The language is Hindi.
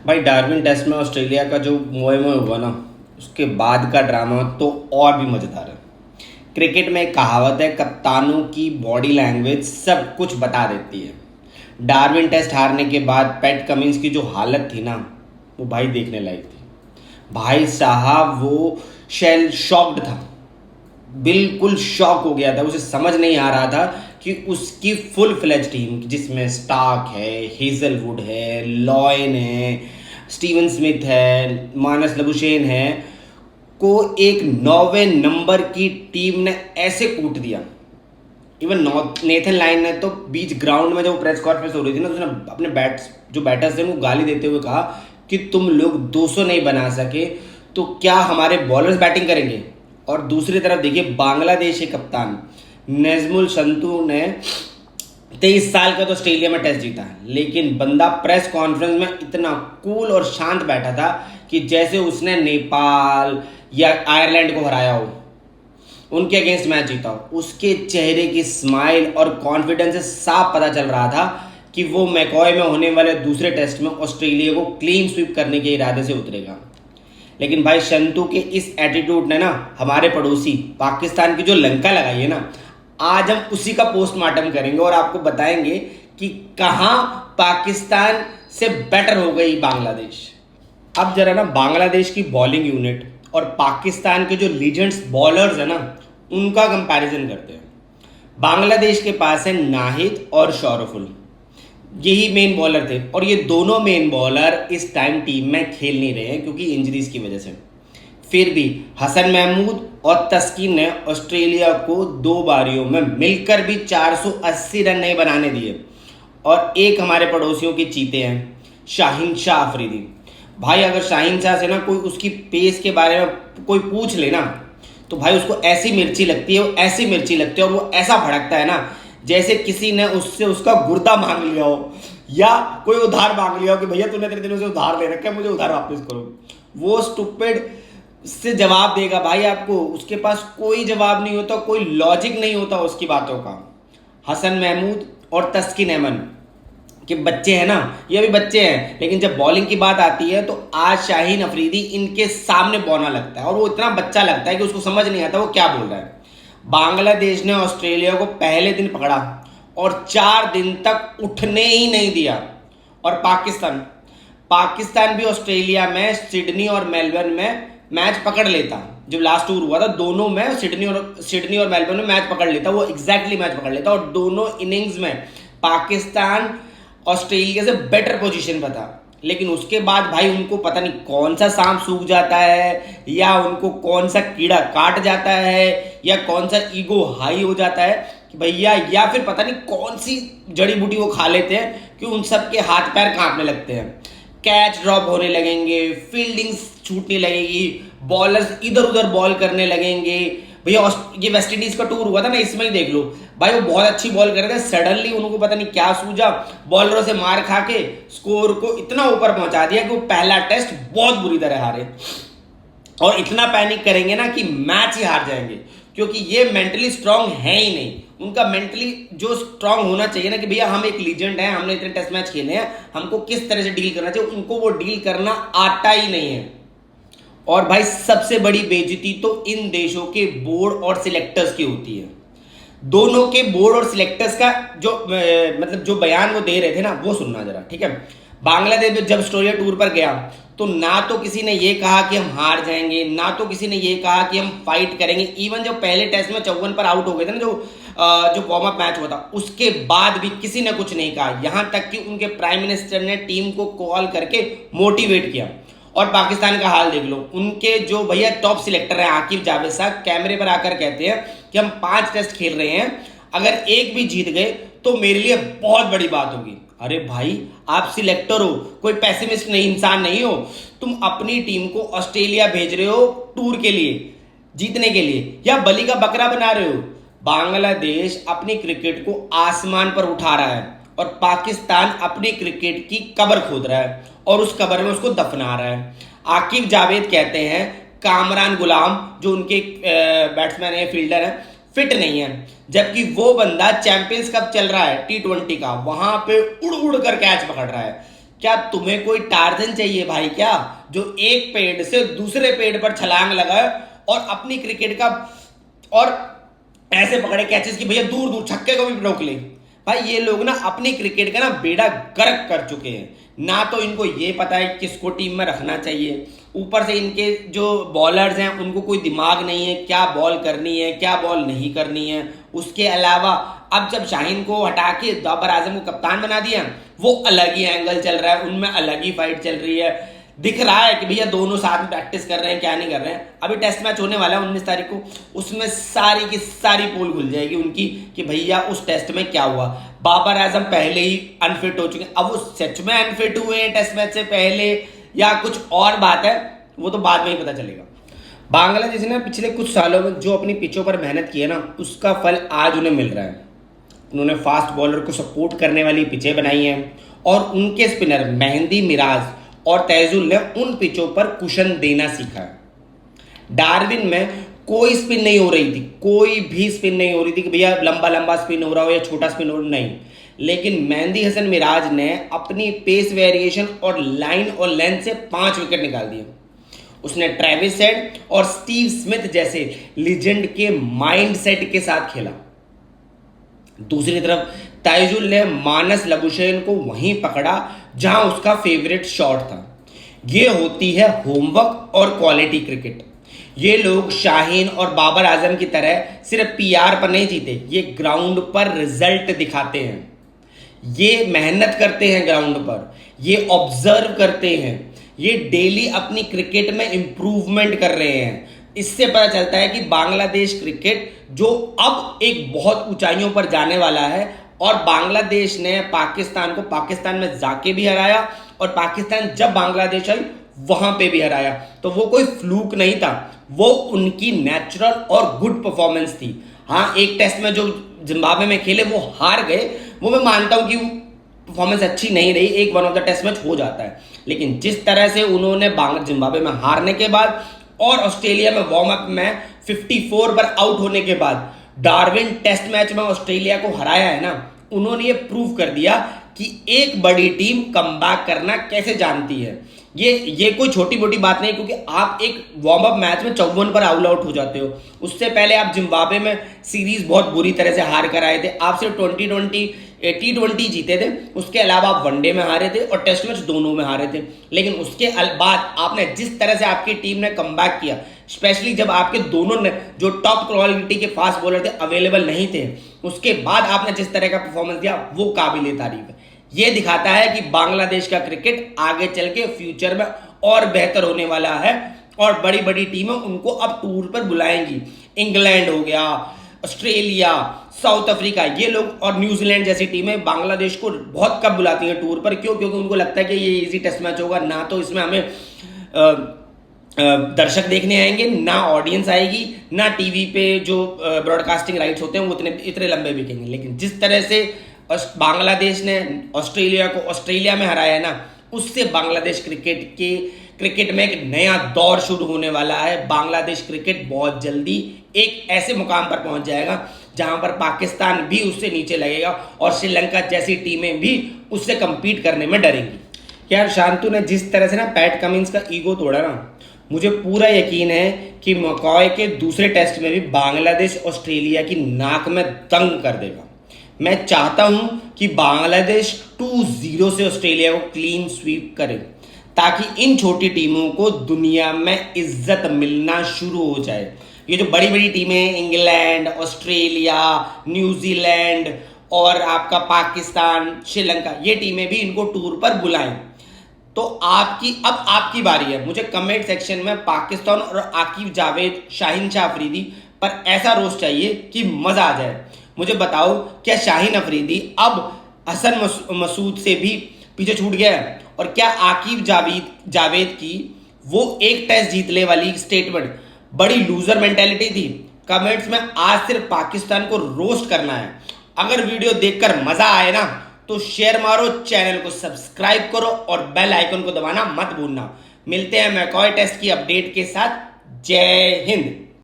भाई डार्विन टेस्ट में ऑस्ट्रेलिया का जो मोए मोए हुआ ना, उसके बाद का ड्रामा तो और भी मज़ेदार है। क्रिकेट में एक कहावत है, कप्तानों की बॉडी लैंग्वेज सब कुछ बता देती है। डार्विन टेस्ट हारने के बाद पैट कमिंस की जो हालत थी ना, वो भाई देखने लायक थी। भाई साहब वो शेल शॉक्ड था, बिल्कुल शॉक हो गया था। उसे समझ नहीं आ रहा था कि उसकी फुल फ्लेज टीम जिसमें स्टार्क है, हेजलवुड है, लॉयन है, स्टीवन स्मिथ है, मानस लबुशेन है, को एक 9वें नंबर की टीम ने ऐसे कूट दिया। इवन नेथन लाइन ने तो बीच ग्राउंड में जब प्रेस कॉन्फ्रेंस हो रही थी ना, तो उसने अपने बैटर्स थे उनको गाली देते हुए कहा कि तुम लोग 200 नहीं बना सके तो क्या हमारे बॉलर्स बैटिंग करेंगे। और दूसरी तरफ देखिए, बांग्लादेश के कप्तान नजमुल संतू ने 23 साल का तो ऑस्ट्रेलिया में टेस्ट जीता, लेकिन बंदा प्रेस कॉन्फ्रेंस में इतना कूल और शांत बैठा था कि जैसे उसने नेपाल या आयरलैंड को हराया हो, उनके अगेंस्ट मैच जीता हो। उसके चेहरे की स्माइल और कॉन्फिडेंस से साफ पता चल रहा था कि वो मैकॉय में होने वाले दूसरे टेस्ट में ऑस्ट्रेलिया को क्लीन स्वीप करने के इरादे से उतरेगा। लेकिन भाई संतू के इस एटीट्यूड ने ना हमारे पड़ोसी पाकिस्तान की जो लंका लगाई है ना, आज हम उसी का पोस्टमार्टम करेंगे और आपको बताएंगे कि कहां पाकिस्तान से बेटर हो गई बांग्लादेश। अब जरा ना बांग्लादेश की बॉलिंग यूनिट और पाकिस्तान के जो लीजेंड्स बॉलर्स है ना, उनका कंपैरिजन करते हैं। बांग्लादेश के पास है नाहिद और शौरफुल, यही मेन बॉलर थे, और ये दोनों मेन बॉलर इस टाइम टीम में खेल नहीं रहे हैं क्योंकि इंजरीज की वजह से। फिर भी हसन महमूद और तस्कीन ने ऑस्ट्रेलिया को 2 बारियों में मिलकर भी 480 रन नहीं बनाने दिए। और एक हमारे पड़ोसियों के चीते हैं, शाहीन शाह अफरीदी। भाई अगर शाहीन शाह से ना कोई उसकी पेस के बारे में कोई पूछ लेना, तो भाई उसको ऐसी मिर्ची लगती है, वो ऐसी मिर्ची लगती है और वो ऐसा भड़कता है ना जैसे किसी ने उससे उसका गुर्दा मांग लिया हो या कोई उधार मांग लिया हो कि भैया तूने तेरे दिनों से उधार ले रखा है, मुझे उधार वापस करो। वो स्टूपिड से जवाब देगा भाई आपको, उसके पास कोई जवाब नहीं होता, कोई लॉजिक नहीं होता उसकी बातों का। हसन महमूद और तस्किन अहमद के बच्चे हैं ना, ये भी बच्चे हैं, लेकिन जब बॉलिंग की बात आती है तो आज शाहीन अफरीदी इनके सामने बौना लगता है और वो इतना बच्चा लगता है कि उसको समझ नहीं आता वो क्या बोल रहा है। बांग्लादेश ने ऑस्ट्रेलिया को पहले दिन पकड़ा और 4 दिन तक उठने ही नहीं दिया। और पाकिस्तान भी ऑस्ट्रेलिया में सिडनी और मेलबर्न में मैच पकड़ लेता। जब लास्ट टूर हुआ था दोनों में सिडनी और मेलबर्न में मैच पकड़ लेता, वो एग्जैक्टली मैच पकड़ लेता, और दोनों इनिंग्स में पाकिस्तान ऑस्ट्रेलिया से बेटर पोजीशन पर था। लेकिन उसके बाद भाई उनको पता नहीं कौन सा सांप सूख जाता है, या उनको कौन सा कीड़ा काट जाता है, या कौन सा ईगो हाई हो जाता है कि भैया, या फिर पता नहीं कौन सी जड़ी बूटी वो खा लेते हैं कि उन सब के हाथ पैर कांपने लगते हैं। कैच ड्रॉप होने लगेंगे, फील्डिंग छूटने लगेगी, बॉलर्स इधर उधर बॉल करने लगेंगे। भैया ये वेस्ट इंडीज का टूर हुआ था ना, इसमें ही देख लो भाई, वो बहुत अच्छी बॉल कर रहे थे, सडनली उनको पता नहीं क्या सूझा, बॉलरों से मार खा के स्कोर को इतना ऊपर पहुंचा दिया कि वो पहला टेस्ट बहुत बुरी तरह हारे। और इतना पैनिक करेंगे ना कि मैच ही हार जाएंगे, क्योंकि ये मेंटली स्ट्रांग है ही नहीं। उनका मेंटली जो स्ट्रांग होना चाहिए ना कि भैया हम एक लीजेंड हैं, हमने इतने टेस्ट मैच खेले हैं, हमको किस तरह से डील करना चाहिए, उनको वो डील करना आता ही नहीं है। और भाई सबसे बड़ी बेइज्जती तो इन देशों के बोर्ड और सिलेक्टर्स की होती है। दोनों के बोर्ड और सिलेक्टर्स का जो मतलब जो बयान वो दे रहे थे ना, वो सुनना जरा, ठीक है। बांग्लादेश में जब ऑस्ट्रेलिया टूर पर गया तो ना तो किसी ने ये कहा कि हम हार जाएंगे, ना तो किसी ने ये कहा कि हम फाइट करेंगे। इवन जब पहले टेस्ट में 54 पर आउट हो गए थे ना, जो वार्म अप मैच हुआ था, उसके बाद भी किसी ने कुछ नहीं कहा। यहां तक कि उनके प्राइम मिनिस्टर ने टीम को कॉल करके मोटिवेट किया। और पाकिस्तान का हाल देख लो, उनके जो भैया टॉप सिलेक्टर हैं आकिब जावेद साहब, कैमरे पर आकर कहते हैं कि हम 5 टेस्ट खेल रहे हैं, अगर एक भी जीत गए तो मेरे लिए बहुत बड़ी बात होगी। अरे भाई आप सिलेक्टर हो, कोई पैसिमिस्ट नहीं इंसान नहीं हो, तुम अपनी टीम को ऑस्ट्रेलिया भेज रहे हो टूर के लिए, जीतने के लिए, या बलि का बकरा बना रहे हो। बांग्लादेश अपनी क्रिकेट को आसमान पर उठा रहा है और पाकिस्तान अपनी क्रिकेट की कब्र खोद रहा है और उस कब्र में उसको दफना रहा है। आकिब जावेद कहते हैं कामरान गुलाम जो उनके बैट्समैन है, फील्डर है, फिट नहीं है, जबकि वो बंदा चैंपियंस कप चल रहा है T20 का, वहां पे उड़ उड़ कर कैच पकड़ रहा है। क्या तुम्हें कोई टार्जन चाहिए भाई क्या, जो एक पेड़ से दूसरे पेड़ पर छलांग लगाए और अपनी क्रिकेट का और ऐसे पकड़े कैचेस कि भैया दूर दूर छक्के को भी रोक ले। भाई ये लोग ना अपनी क्रिकेट का ना बेड़ा गर्क कर चुके हैं। ना तो इनको ये पता है किसको टीम में रखना चाहिए, ऊपर से इनके जो बॉलर्स हैं उनको कोई दिमाग नहीं है क्या बॉल करनी है क्या बॉल नहीं करनी है। उसके अलावा अब जब शाहीन को हटा के बाबर आजम को कप्तान बना दिया, वो अलग ही एंगल चल रहा है, उनमें अलग ही फाइट चल रही है। दिख रहा है कि भैया दोनों साथ में प्रैक्टिस कर रहे हैं, क्या नहीं कर रहे हैं। अभी टेस्ट मैच होने वाला है 19 तारीख को, उसमें सारी की सारी पोल खुल जाएगी उनकी कि भैया उस टेस्ट में क्या हुआ। बाबर आजम पहले ही अनफिट हो चुके हैं, अब वो सच में अनफिट हुए हैं टेस्ट मैच से पहले या कुछ और बात है, वो तो बाद में ही पता चलेगा। बांग्लादेश ने पिछले कुछ सालों में जो अपनी पिचों पर मेहनत की है ना, उसका फल आज उन्हें मिल रहा है। उन्होंने फास्ट बॉलर को सपोर्ट करने वाली पिचें बनाई हैं और उनके स्पिनर मेहंदी मिराज और तैजुल ने उन पिचों पर कुशन देना सीखा है। डार्विन में कोई स्पिन नहीं हो रही थी, कोई भी स्पिन नहीं हो रही थी कि भैया लंबा लंबा स्पिन हो रहा हो या छोटा स्पिन हो रहा, नहीं। लेकिन मेहंदी हसन मिराज ने अपनी पेस वेरिएशन और लाइन और लेंथ से 5 विकेट निकाल दिए। उसने ट्रेविस हेड और स्टीव स्मिथ जैसे लीजेंड के माइंडसेट के साथ खेला। दूसरी तरफ ताइजुल ने मानस लबुशेन को वहीं पकड़ा जहां उसका फेवरेट शॉट था। ये होती है होमवर्क और क्वालिटी क्रिकेट। ये लोग शाहीन और बाबर आजम की तरह सिर्फ पीआर पर नहीं जीते, ये ग्राउंड पर रिजल्ट दिखाते हैं। ये मेहनत करते हैं ग्राउंड पर, ये ऑब्जर्व करते हैं, ये डेली अपनी क्रिकेट में इंप्रूवमेंट कर रहे हैं। इससे पता चलता है कि बांग्लादेश क्रिकेट जो अब एक बहुत ऊंचाइयों पर जाने वाला है, और बांग्लादेश ने पाकिस्तान को पाकिस्तान में जाके भी हराया और पाकिस्तान जब बांग्लादेश आई वहां पे भी हराया। तो वो कोई फ्लूक नहीं था, वो उनकी नेचुरल और गुड परफॉर्मेंस थी। हाँ, एक टेस्ट में जो जिम्बाब्वे में खेले वो हार गए, वो मैं मानता हूं कि परफॉर्मेंस अच्छी नहीं रही, एक one of the test match हो जाता है। लेकिन जिस तरह से उन्होंने जिम्बाब्वे में हारने के बाद और ऑस्ट्रेलिया में वार्म अप में 54 पर आउट होने के बाद डार्विन टेस्ट मैच में ऑस्ट्रेलिया को हराया है ना, उन्होंने ये प्रूव कर दिया कि एक बड़ी टीम कमबैक करना कैसे जानती है। ये कोई छोटी मोटी बात नहीं, क्योंकि आप एक वार्म अप मैच में 54 पर ऑल आउट हो जाते हो। उससे पहले आप जिम्बाब्वे में सीरीज बहुत बुरी तरह से हार कर आए थे, आप सिर्फ T20 जीते थे, उसके अलावा आप वनडे में हारे थे और टेस्ट मैच दोनों में हारे थे। लेकिन उसके बाद आपने जिस तरह से आपकी टीम ने कमबैक किया, स्पेशली जब आपके दोनों ने जो टॉप क्वालिटी के फास्ट बॉलर थे अवेलेबल नहीं थे, उसके बाद आपने जिस तरह का परफॉर्मेंस दिया वो काबिल तारीफ है। ये दिखाता है कि बांग्लादेश का क्रिकेट आगे चल के फ्यूचर में और बेहतर होने वाला है और बड़ी बड़ी टीमें उनको अब टूर पर बुलाएंगी। इंग्लैंड हो गया, ऑस्ट्रेलिया, साउथ अफ्रीका, ये लोग और न्यूजीलैंड जैसी टीमें बांग्लादेश को बहुत कम बुलाती हैं टूर पर। क्यों? क्योंकि उनको लगता है कि ये इजी टेस्ट मैच होगा, ना तो इसमें हमें दर्शक देखने आएंगे, ना ऑडियंस आएगी, ना टीवी पे जो ब्रॉडकास्टिंग राइट्स होते हैं वो इतने लंबे बिकेंगे। लेकिन जिस तरह से बांग्लादेश ने ऑस्ट्रेलिया को ऑस्ट्रेलिया में हराया है ना, उससे बांग्लादेश क्रिकेट में एक नया दौर शुरू होने वाला है। बांग्लादेश क्रिकेट बहुत जल्दी एक ऐसे मुकाम पर पहुंच जाएगा जहां पर पाकिस्तान भी उससे नीचे लगेगा और श्रीलंका जैसी टीमें भी उससे कंपीट करने में डरेंगी। यार शांतु ने जिस तरह से ना पैट कमिंस का ईगो तोड़ा ना, मुझे पूरा यकीन है कि मैकॉय के दूसरे टेस्ट में भी बांग्लादेश ऑस्ट्रेलिया की नाक में दंग कर देगा। मैं चाहता हूं कि बांग्लादेश 2-0 से ऑस्ट्रेलिया को क्लीन स्वीप करे, ताकि इन छोटी टीमों को दुनिया में इज्जत मिलना शुरू हो जाए। ये जो बड़ी बड़ी टीमें इंग्लैंड, ऑस्ट्रेलिया, न्यूजीलैंड और आपका पाकिस्तान, श्रीलंका, ये टीमें भी इनको टूर पर बुलाएं। तो अब आपकी बारी है। मुझे कमेंट सेक्शन में पाकिस्तान और आकिब जावेद, शाहीन शाह अफरीदी पर ऐसा रोस्ट चाहिए कि मजा आ जाए। मुझे बताओ, क्या शाहीन अफरीदी अब हसन मसूद से भी पीछे छूट गया है? और क्या आकिब जावेद की वो एक टेस्ट जीतने वाली स्टेटमेंट बड़ी लूजर मेंटेलिटी थी? कमेंट्स में आज सिर्फ पाकिस्तान को रोस्ट करना है। अगर वीडियो देखकर मजा आए ना तो शेयर मारो, चैनल को सब्सक्राइब करो और बेल आइकन को दबाना मत भूलना। मिलते हैं मैकॉय टेस्ट की अपडेट के साथ। जय हिंद।